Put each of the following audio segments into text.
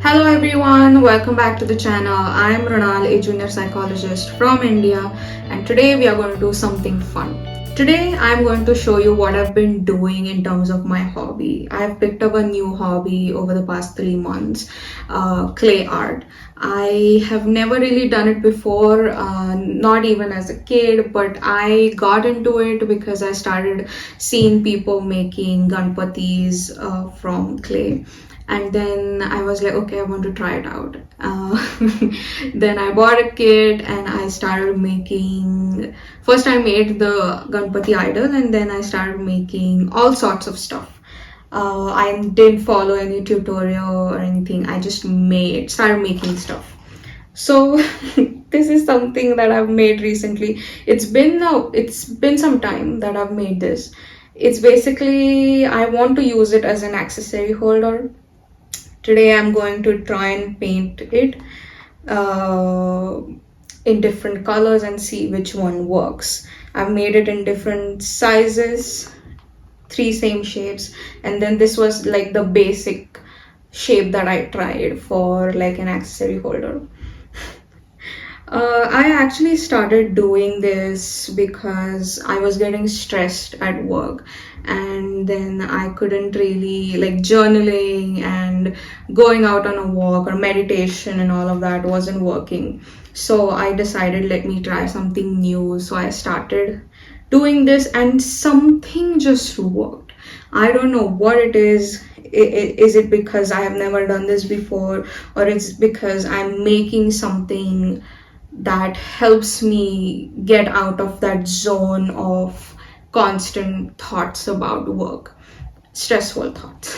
Hello everyone, welcome back to the channel. I am Ronal, a junior psychologist from India, and today we are going to do something fun. Today I'm going to show you what I've been doing in terms of my hobby. I've picked up a new hobby over the past 3 months, clay art. I have never really done it before, not even as a kid, but I got into it because I started seeing people making ganpatis from clay, and then I was like, okay, I want to try it out. Then I bought a kit and I started making. First I made the ganpati idol, and then I started making all sorts of stuff. I didn't follow any tutorial or anything. I just started making stuff. So this is something that I've made recently. It's been some time that I've made this. It's basically, I want to use it as an accessory holder. Today I'm going to try and paint it uh, in different colors and see which one works. I've made it in different sizes, three same shapes, and then this was like the basic shape that I tried for like an accessory holder. I actually started doing this because I was getting stressed at work, and then I couldn't really, like, journaling and going out on a walk or meditation and all of that wasn't working. So I decided, let me try something new. So I started doing this, and something just worked. I don't know what it is. Is it because I have never done this before, or it's because I'm making something that helps me get out of that zone of constant thoughts about work, stressful thoughts.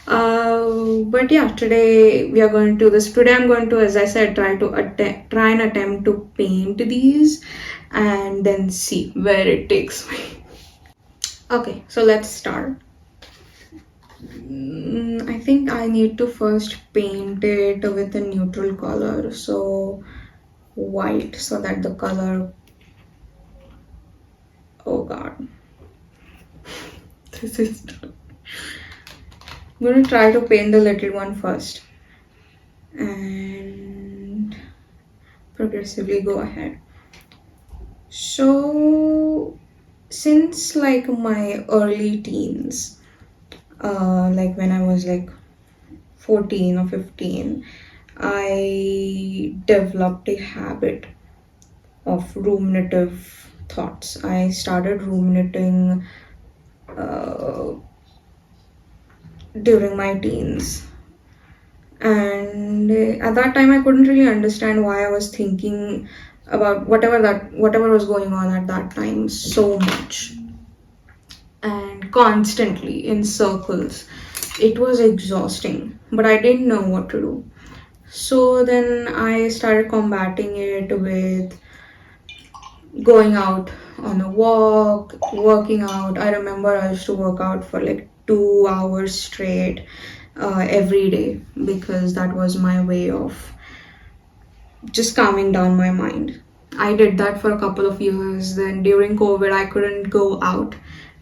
But yeah, today we are going to do this. Today I'm going to, as I said, try and attempt to paint these and then see where it takes me. Okay, so let's start. I think I need to first paint it with a neutral color, so white, so that the color, oh god, this is, I'm going to try to paint the little one first and progressively go ahead. So since like my early teens, like when I was like 14 or 15, I developed a habit of ruminative thoughts. I started ruminating uh, during my teens, and at that time I couldn't really understand why I was thinking about whatever was going on at that time so much and constantly in circles. It was exhausting, but I didn't know what to do. So then I started combating it with going out on a walk, working out. I remember I used to work out for like 2 hours straight every day, because that was my way of just calming down my mind. I did that for a couple of years. Then during COVID, I couldn't go out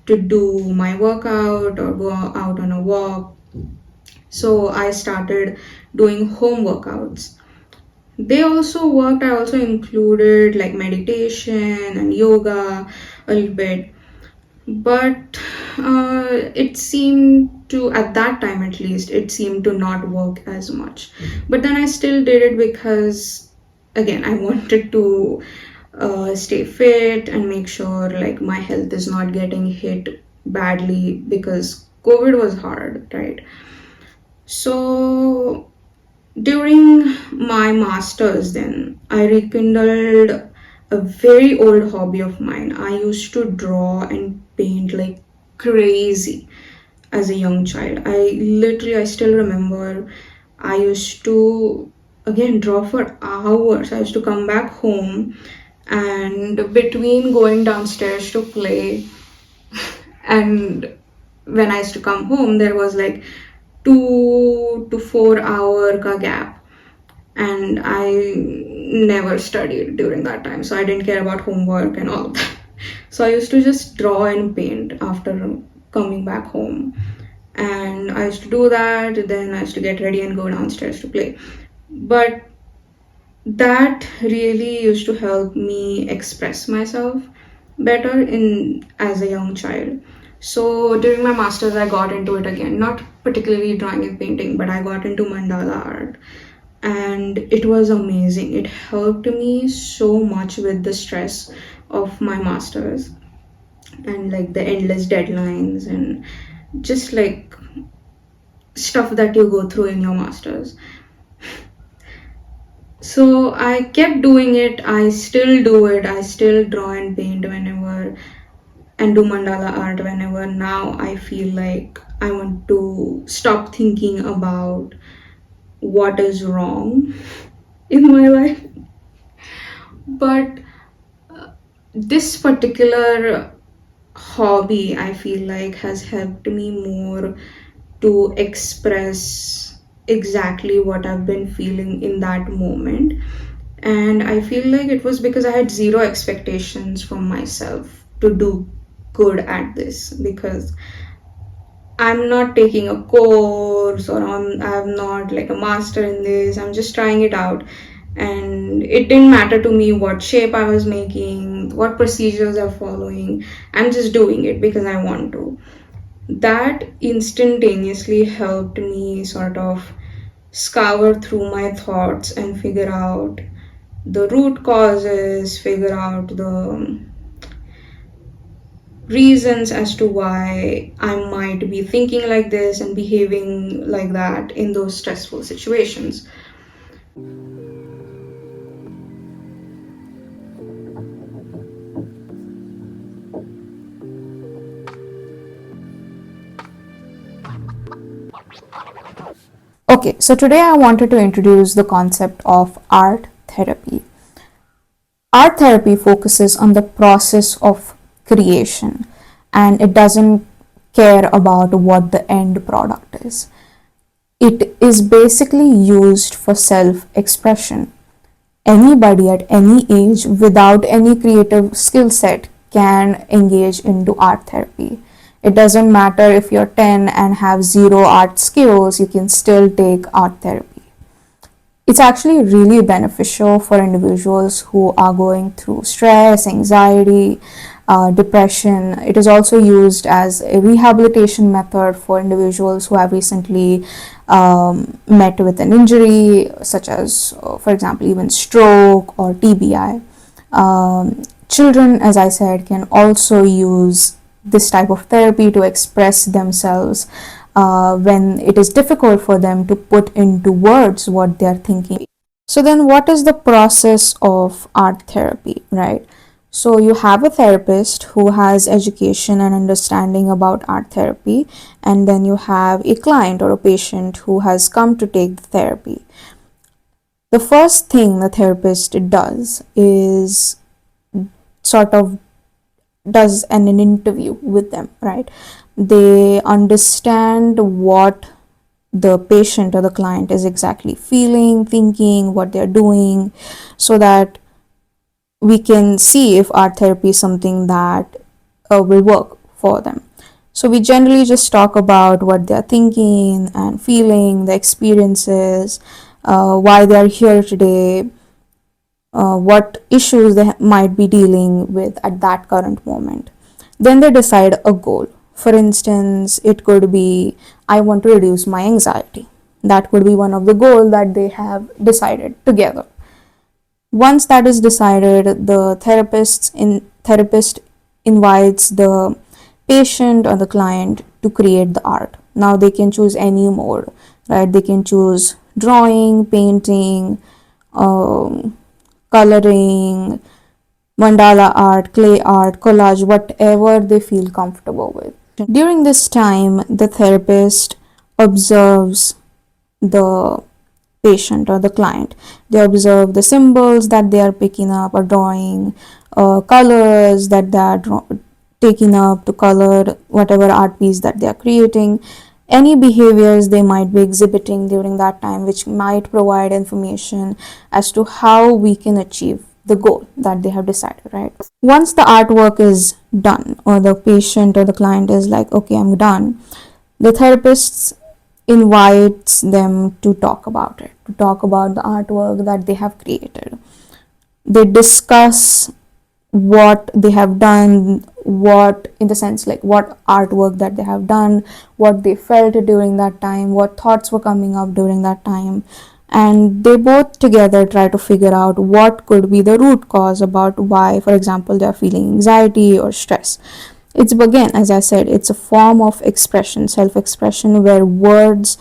to do my workout or go out on a walk. So I started doing home workouts. They also worked. I also included like meditation and yoga a little bit, but it seemed to, at that time at least, it seemed to not work as much. But then I still did it because, again, I wanted to stay fit and make sure like my health is not getting hit badly, because COVID was hard, right? So during my masters, then I rekindled a very old hobby of mine. I used to draw and paint like crazy as a young child. I still remember, I used to again draw for hours. I used to come back home, and between going downstairs to play and when I used to come home, there was like 2 to 4 hour ka gap, and I never studied during that time, so I didn't care about homework and all of that. So I used to just draw and paint after coming back home, and I used to do that. Then I used to get ready and go downstairs to play. But that really used to help me express myself better in as a young child. So during my masters I got into it again, not particularly drawing and painting, but I got into mandala art, and it was amazing. It helped me so much with the stress of my masters and like the endless deadlines and just like stuff that you go through in your masters. So I kept doing it. I still do it. I still draw and paint whenever and do mandala art whenever. Now I feel like I want to stop thinking about what is wrong in my life. But this particular hobby, I feel like, has helped me more to express exactly what I've been feeling in that moment. And I feel like it was because I had zero expectations from myself to do good at this, because I'm not taking a course or I'm not like a master in this. I'm just trying it out. And it didn't matter to me what shape I was making, what procedures I'm following. I'm just doing it because I want to. That instantaneously helped me sort of scour through my thoughts and figure out the root causes, figure out the reasons as to why I might be thinking like this and behaving like that in those stressful situations. Okay, so today I wanted to introduce the concept of art therapy. Art therapy focuses on the process of creation, and it doesn't care about what the end product is. It is basically used for self expression. Anybody at any age without any creative skill set can engage into art therapy. It doesn't matter if you're 10 and have zero art skills, you can still take art therapy. It's actually really beneficial for individuals who are going through stress, anxiety, depression. It is also used as a rehabilitation method for individuals who have recently met with an injury, such as, for example, even stroke or TBI. Children, as I said, can also use this type of therapy to express themselves when it is difficult for them to put into words what they are thinking. So then what is the process of art therapy, right? So you have a therapist who has education and understanding about art therapy, and then you have a client or a patient who has come to take the therapy. The first thing the therapist does is sort of does an interview with them, right? They understand what the patient or the client is exactly feeling, thinking, what they're doing, so that we can see if art therapy is something that will work for them. So we generally just talk about what they're thinking and feeling, the experiences, why they're here today, what issues they might be dealing with at that current moment. Then they decide a goal. For instance, it could be, I want to reduce my anxiety. That could be one of the goals that they have decided together. Once that is decided, the therapist invites the patient or the client to create the art. Now they can choose any mode, right? They can choose drawing, painting, coloring, mandala art, clay art, collage, whatever they feel comfortable with. During this time, the therapist observes the patient or the client. They observe the symbols that they are picking up or drawing, colors that they are taking up to color whatever art piece that they are creating, any behaviors they might be exhibiting during that time, which might provide information as to how we can achieve the goal that they have decided, right? Once the artwork is done, or the patient or the client is like, okay, I'm done, The therapist invites them to talk about it, to talk about the artwork that they have created. They discuss what they have done, what, in the sense, like what artwork that they have done, what they felt during that time, what thoughts were coming up during that time, and they both together try to figure out what could be the root cause about why, for example, they are feeling anxiety or stress. It's, again, as I said, it's a form of expression, self expression, where words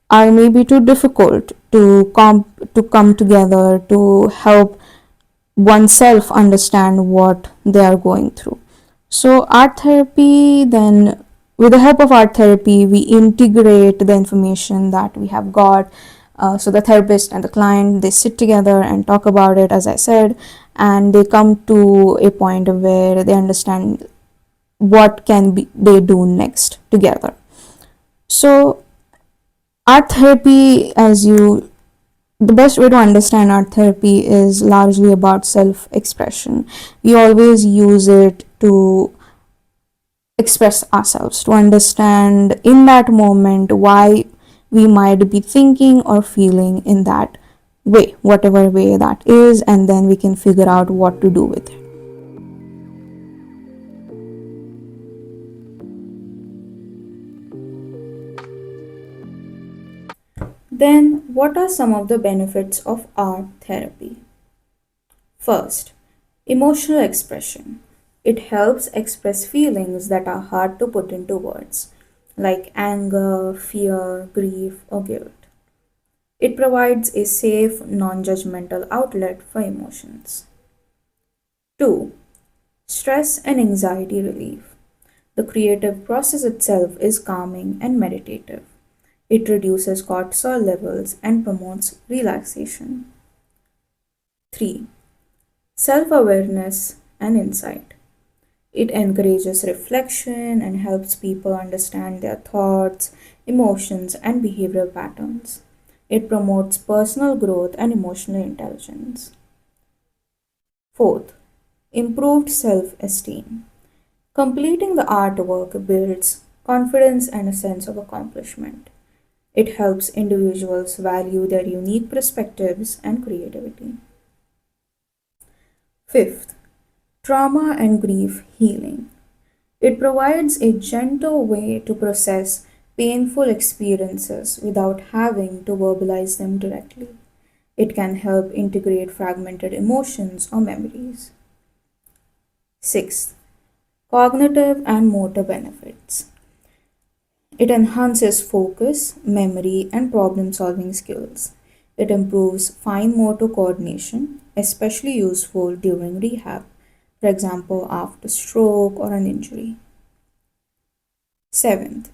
are maybe too difficult to come together to help oneself understand what they are going through. So art therapy, then, with the help of art therapy, we integrate the information that we have got. So the therapist and the client, they sit together and talk about it, as I said, and they come to a point where they understand what can be they do next together. So art therapy, the best way to understand art therapy is largely about self expression. We always use it to express ourselves, to understand in that moment why we might be thinking or feeling in that way, whatever way that is, and then we can figure out what to do with it. Then, what are some of the benefits of art therapy? First, emotional expression. It helps express feelings that are hard to put into words, like anger, fear, grief, or guilt. It provides a safe, non judgmental outlet for emotions. 2. Stress and anxiety relief. The creative process itself is calming and meditative. It reduces cortisol levels and promotes relaxation. 3. Self awareness and insight. It encourages reflection and helps people understand their thoughts, emotions, and behavioral patterns. It promotes personal growth and emotional intelligence. Fourth, improved self esteem. Completing the artwork builds confidence and a sense of accomplishment. It helps individuals value their unique perspectives and creativity. Fifth, trauma and grief healing. It provides a gentle way to process painful experiences without having to verbalize them directly. It can help integrate fragmented emotions or memories. Sixth, cognitive and motor benefits. It enhances focus, memory, and problem solving skills. It improves fine motor coordination, especially useful during rehab, for example, after stroke or an injury. Seventh,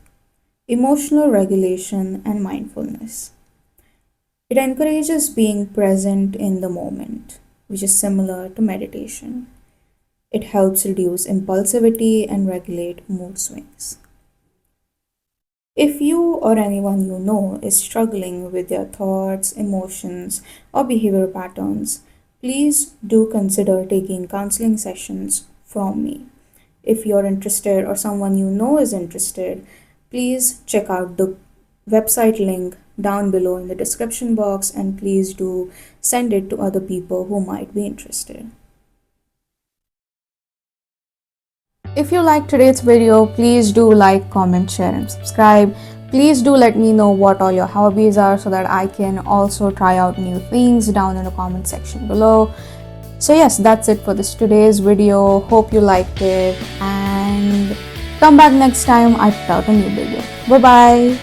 emotional regulation and mindfulness. It encourages being present in the moment, which is similar to meditation. It helps reduce impulsivity and regulate mood swings. If you or anyone you know is struggling with their thoughts, emotions, or behavior patterns, please do consider taking counseling sessions from me. If you're interested or someone you know is interested, please check out the website link down below in the description box, and please do send it to other people who might be interested. If you liked today's video, please do like, comment, share, and subscribe. Please do let me know what all your hobbies are so that I can also try out new things down in the comment section below. So yes, that's it for today's video. Hope you liked it, and come back next time I put out a new video. Bye bye.